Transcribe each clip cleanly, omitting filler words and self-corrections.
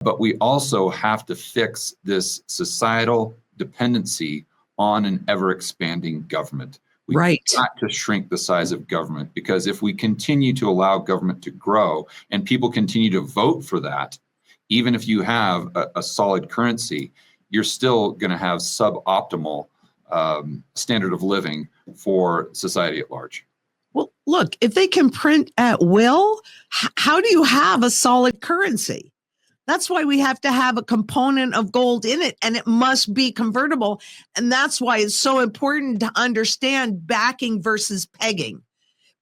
But we also have to fix this societal dependency on an ever-expanding government. We've Right. got to shrink the size of government, because if we continue to allow government to grow and people continue to vote for that, even if you have a solid currency, you're still going to have suboptimal standard of living for society at large. Well, look, if they can print at will, how do you have a solid currency? That's why we have to have a component of gold in it, and it must be convertible. And that's why it's so important to understand backing versus pegging,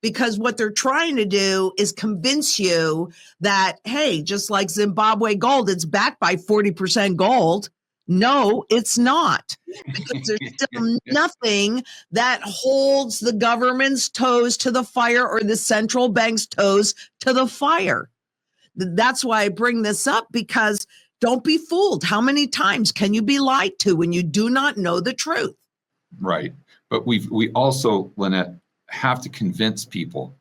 because what they're trying to do is convince you that, hey, just like Zimbabwe gold, it's backed by 40% gold. No, it's not, because there's still nothing that holds the government's toes to the fire or the central bank's toes to the fire. That's why I bring this up, because don't be fooled. How many times can you be lied to when you do not know the truth? Right. But we also, Lynette, have to convince people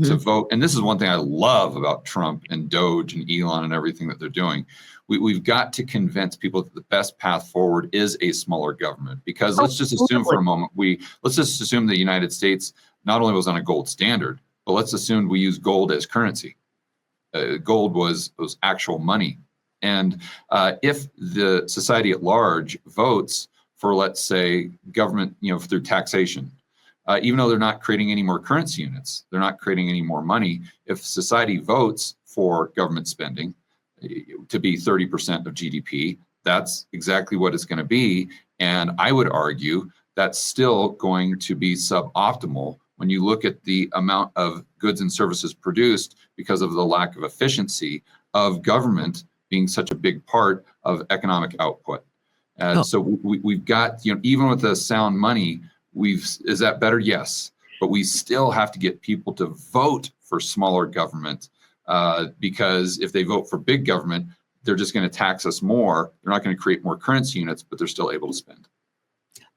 to vote. And this is one thing I love about Trump and Doge and Elon and everything that they're doing. We've got to convince people that the best path forward is a smaller government, because let's just assume for a moment, let's just assume the United States not only was on a gold standard, but let's assume we use gold as currency. Gold was actual money. And if the society at large votes for, let's say, government, through taxation, even though they're not creating any more currency units, they're not creating any more money. If society votes for government spending to be 30% of GDP, that's exactly what it's going to be. And I would argue that's still going to be suboptimal when you look at the amount of goods and services produced, because of the lack of efficiency of government being such a big part of economic output. So we've got, even with the sound money, is that better? Yes. But we still have to get people to vote for smaller government, because if they vote for big government, they're just going to tax us more. They're not going to create more currency units, but they're still able to spend.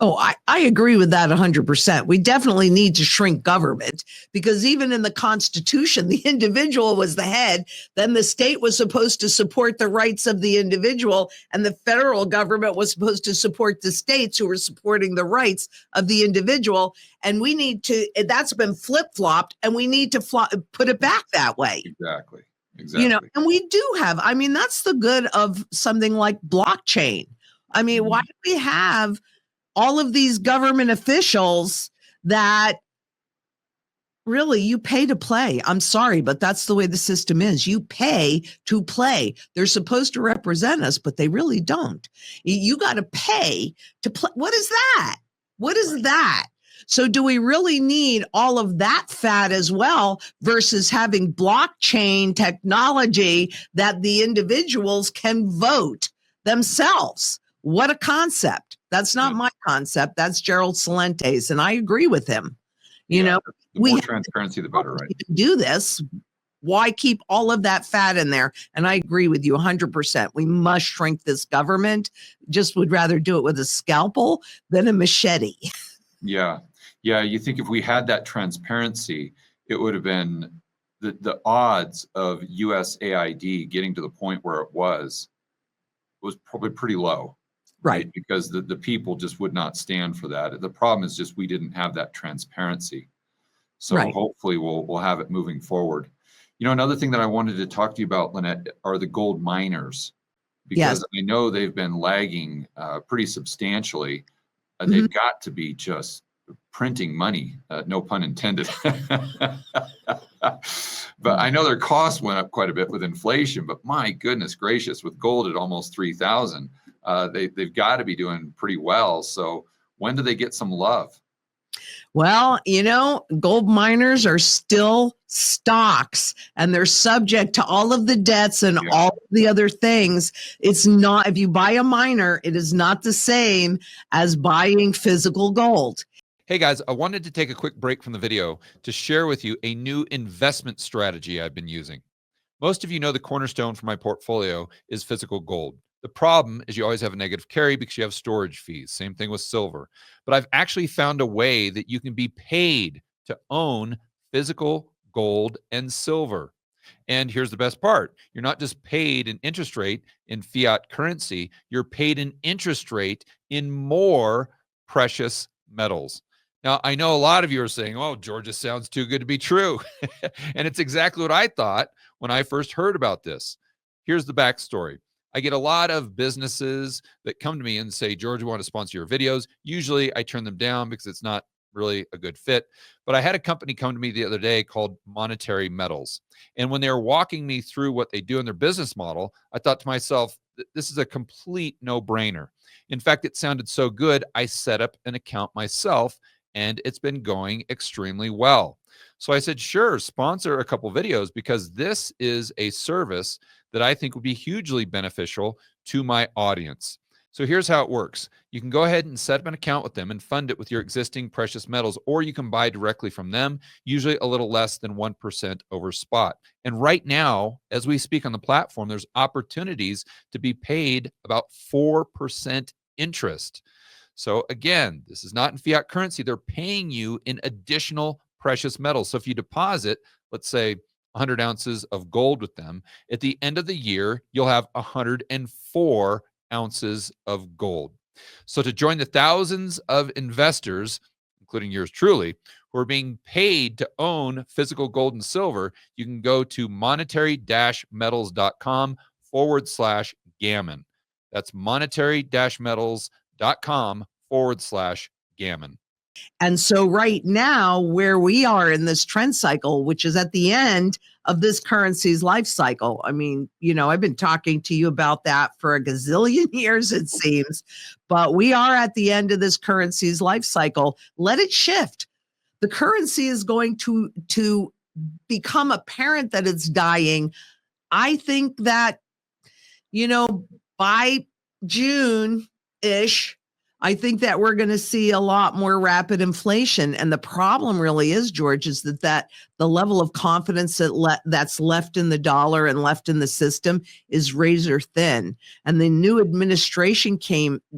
Oh, I agree with that 100%. We definitely need to shrink government, because even in the Constitution, the individual was the head. Then the state was supposed to support the rights of the individual, and the federal government was supposed to support the states who were supporting the rights of the individual. And we need to, that's been flip-flopped, and we need to put it back that way. Exactly. And we do have, that's the good of something like blockchain. Why do we have all of these government officials that really you pay to play? I'm sorry, but that's the way the system is. You pay to play. They're supposed to represent us, but they really don't. You got to pay to play. What is that? What is that? So do we really need all of that fat as well, versus having blockchain technology that the individuals can vote themselves? What a concept. That's not my concept. That's Gerald Salente's, and I agree with him. The more transparency, the better, right? Do this. Why keep all of that fat in there? And I agree with you 100%. We must shrink this government. Just would rather do it with a scalpel than a machete. Yeah. You think if we had that transparency, it would have been the odds of USAID getting to the point where it was probably pretty low. Right, because the people just would not stand for that. The problem is just we didn't have that transparency. So hopefully we'll have it moving forward. Another thing that I wanted to talk to you about, Lynette, are the gold miners, because I know they've been lagging pretty substantially. They've got to be just printing money, no pun intended. But I know their costs went up quite a bit with inflation, but my goodness gracious, with gold at almost 3,000, they've got to be doing pretty well. So when do they get some love? Well, gold miners are still stocks, and they're subject to all of the debts and all the other things. It's not, if you buy a miner, it is not the same as buying physical gold. Hey guys, I wanted to take a quick break from the video to share with you a new investment strategy I've been using. Most of you know the cornerstone for my portfolio is physical gold. The problem is you always have a negative carry because you have storage fees. Same thing with silver. But I've actually found a way that you can be paid to own physical gold and silver. And here's the best part. You're not just paid an interest rate in fiat currency, you're paid an interest rate in more precious metals. Now, I know a lot of you are saying, oh, George, this sounds too good to be true. And it's exactly what I thought when I first heard about this. Here's the backstory. I get a lot of businesses that come to me and say, George, we want to sponsor your videos. Usually I turn them down because it's not really a good fit. But I had a company come to me the other day called Monetary Metals. And when they were walking me through what they do in their business model, I thought to myself, this is a complete no-brainer. In fact, it sounded so good, I set up an account myself, and it's been going extremely well. So I said, sure, sponsor a couple videos, because this is a service that I think would be hugely beneficial to my audience. So here's how it works. You can go ahead and set up an account with them and fund it with your existing precious metals, or you can buy directly from them, usually a little less than 1% over spot. And right now, as we speak on the platform, there's opportunities to be paid about 4% interest. So again, this is not in fiat currency. They're paying you in additional precious metals. So if you deposit, let's say 100 ounces of gold with them, at the end of the year, you'll have 104 ounces of gold. So to join the thousands of investors, including yours truly, who are being paid to own physical gold and silver, you can go to monetary-metals.com/gammon. That's monetary-metals.com/gammon. And so right now, where we are in this trend cycle, which is at the end of this currency's life cycle. I mean, I've been talking to you about that for a gazillion years, it seems, but we are at the end of this currency's life cycle. Let it shift. The currency is going to become apparent that it's dying. I think that, by June-ish, I think that we're going to see a lot more rapid inflation. And the problem really is, George, is that the level of confidence that's left in the dollar and left in the system is razor thin. And the new administration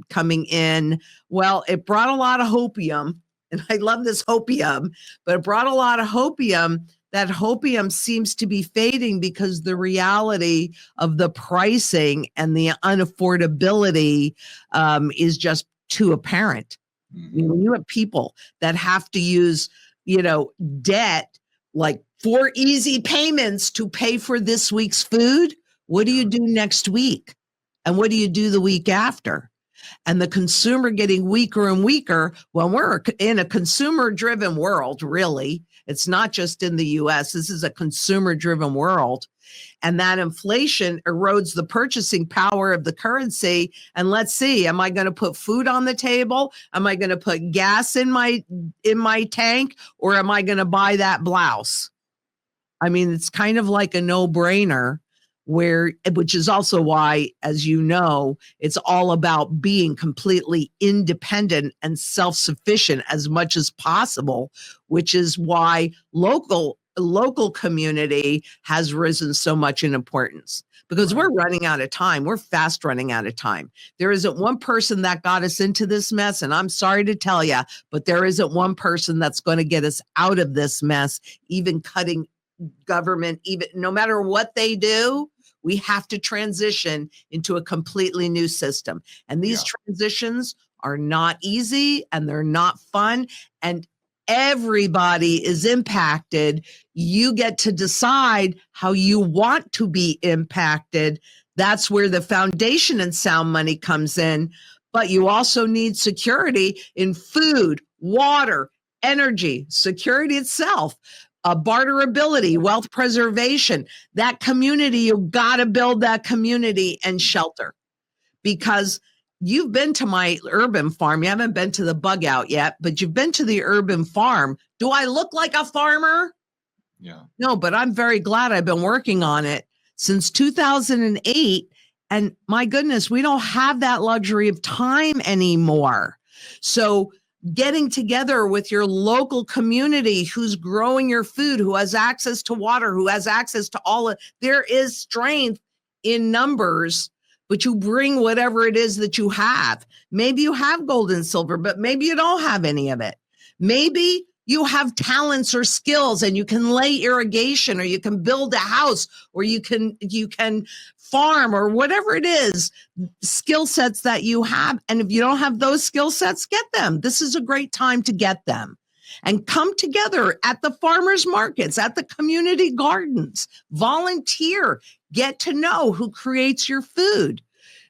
coming in, well, it brought a lot of hopium. And I love this hopium, but it brought a lot of hopium. That hopium seems to be fading because the reality of the pricing and the unaffordability is just too apparent. When you have people that have to use, debt, like 4 easy payments to pay for this week's food, what do you do next week? And what do you do the week after? And the consumer getting weaker and weaker. When we're in a consumer-driven world, really, it's not just in the US, this is a consumer-driven world. And that inflation erodes the purchasing power of the currency. And let's see, am I going to put food on the table? Am I going to put gas in my tank? Or am I going to buy that blouse? I mean, it's kind of like a no-brainer, which is also why, as you know, it's all about being completely independent and self-sufficient as much as possible, which is why local community has risen so much in importance, because we're running out of time. We're fast running out of time. There isn't one person that got us into this mess. And I'm sorry to tell you, but there isn't one person that's going to get us out of this mess, even cutting government, even no matter what they do. We have to transition into a completely new system. And these transitions are not easy and they're not fun. And everybody is impacted. You get to decide how you want to be impacted. That's where the foundation and sound money comes in. But you also need security in food, water, energy, security itself. Barterability, wealth preservation, that community, you got to build that community and shelter, because you've been to my urban farm. You haven't been to the bug out yet, but you've been to the urban farm. Do I look like a farmer? Yeah. No, but I'm very glad. I've been working on it since 2008. And my goodness, we don't have that luxury of time anymore. So getting together with your local community who's growing your food, who has access to water, who has access to there is strength in numbers, but you bring whatever it is that you have. Maybe you have gold and silver, but maybe you don't have any of it. Maybe you have talents or skills and you can lay irrigation, or you can build a house, or you can farm, or whatever it is, skill sets that you have. And if you don't have those skill sets, get them. This is a great time to get them. And come together at the farmers markets, at the community gardens, volunteer, get to know who creates your food,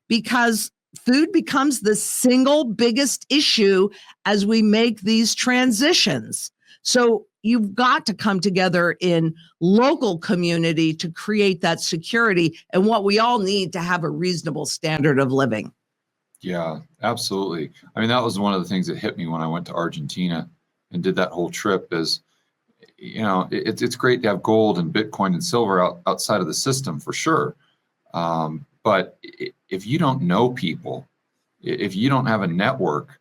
because food becomes the single biggest issue as we make these transitions. So you've got to come together in local community to create that security and what we all need to have a reasonable standard of living. Yeah, absolutely. I mean, that was one of the things that hit me when I went to Argentina and did that whole trip is, it's great to have gold and Bitcoin and silver outside of the system for sure. But if you don't know people, if you don't have a network,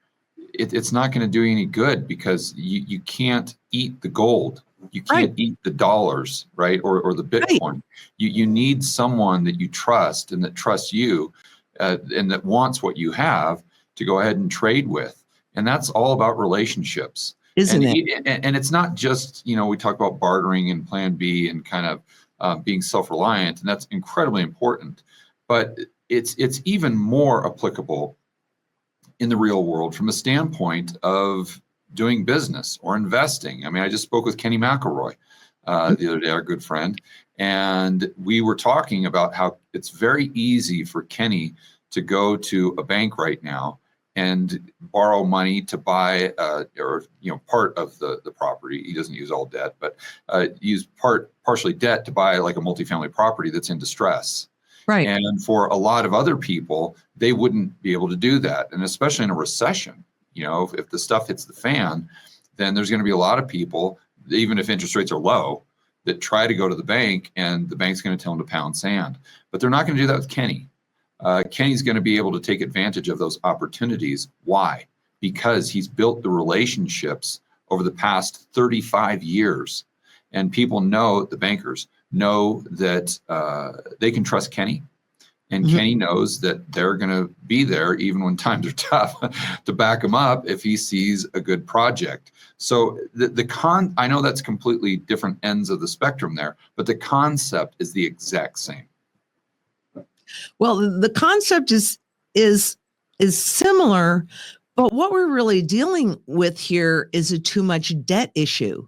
it's not going to do you any good, because you can't eat the gold. You can't eat the dollars, right? Or the Bitcoin. Right. You need someone that you trust and that trusts you and that wants what you have to go ahead and trade with. And that's all about relationships. Isn't it? And it's not just, we talk about bartering and Plan B and kind of being self-reliant, and that's incredibly important. But it's even more applicable in the real world from a standpoint of doing business or investing. I mean, I just spoke with Kenny McElroy the other day, our good friend, and we were talking about how it's very easy for Kenny to go to a bank right now and borrow money to buy part of the property. He doesn't use all debt, but use partially debt to buy like a multifamily property that's in distress. Right. And for a lot of other people, they wouldn't be able to do that. And especially in a recession, if the stuff hits the fan, then there's going to be a lot of people, even if interest rates are low, that try to go to the bank, and the bank's going to tell them to pound sand. But they're not going to do that with Kenny. Kenny's going to be able to take advantage of those opportunities. Why? Because he's built the relationships over the past 35 years. And people know, the bankers know that they can trust Kenny. And Kenny knows that they're going to be there even when times are tough to back him up if he sees a good project. So I know that's completely different ends of the spectrum there, but the concept is the exact same. Well, the concept is similar, but what we're really dealing with here is a too much debt issue.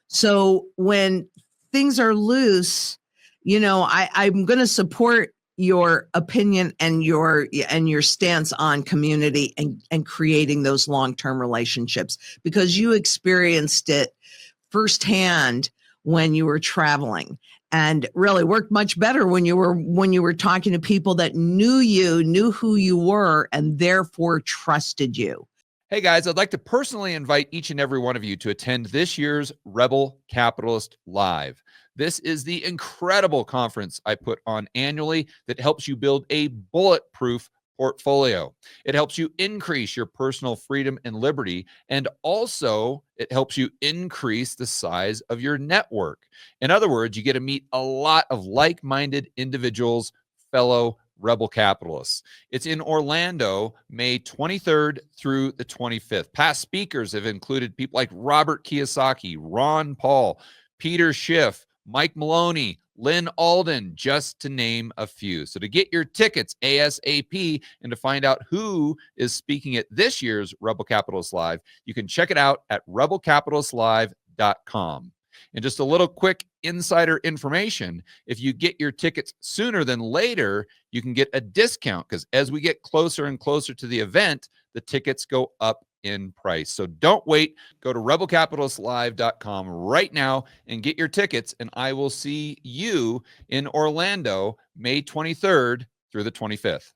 So when things are loose, I'm going to support your opinion and your stance on community and creating those long-term relationships, because you experienced it firsthand when you were traveling, and really worked much better when you were talking to people that knew who you were, and therefore trusted you. Hey guys, I'd like to personally invite each and every one of you to attend this year's Rebel Capitalist Live. This is the incredible conference I put on annually that helps you build a bulletproof portfolio. It helps you increase your personal freedom and liberty, and also it helps you increase the size of your network. In other words, you get to meet a lot of like-minded individuals, fellow Rebel Capitalists. It's in Orlando, May 23rd through the 25th. Past speakers have included people like Robert Kiyosaki, Ron Paul, Peter Schiff, Mike Maloney, Lynn Alden, just to name a few. So to get your tickets ASAP and to find out who is speaking at this year's Rebel Capitalist Live, you can check it out at rebelcapitalistlive.com. And just a little quick insider information, if you get your tickets sooner than later, you can get a discount, because as we get closer and closer to the event, the tickets go up in price. So don't wait. Go to rebelcapitalistlive.com right now and get your tickets, and I will see you in Orlando, May 23rd through the 25th.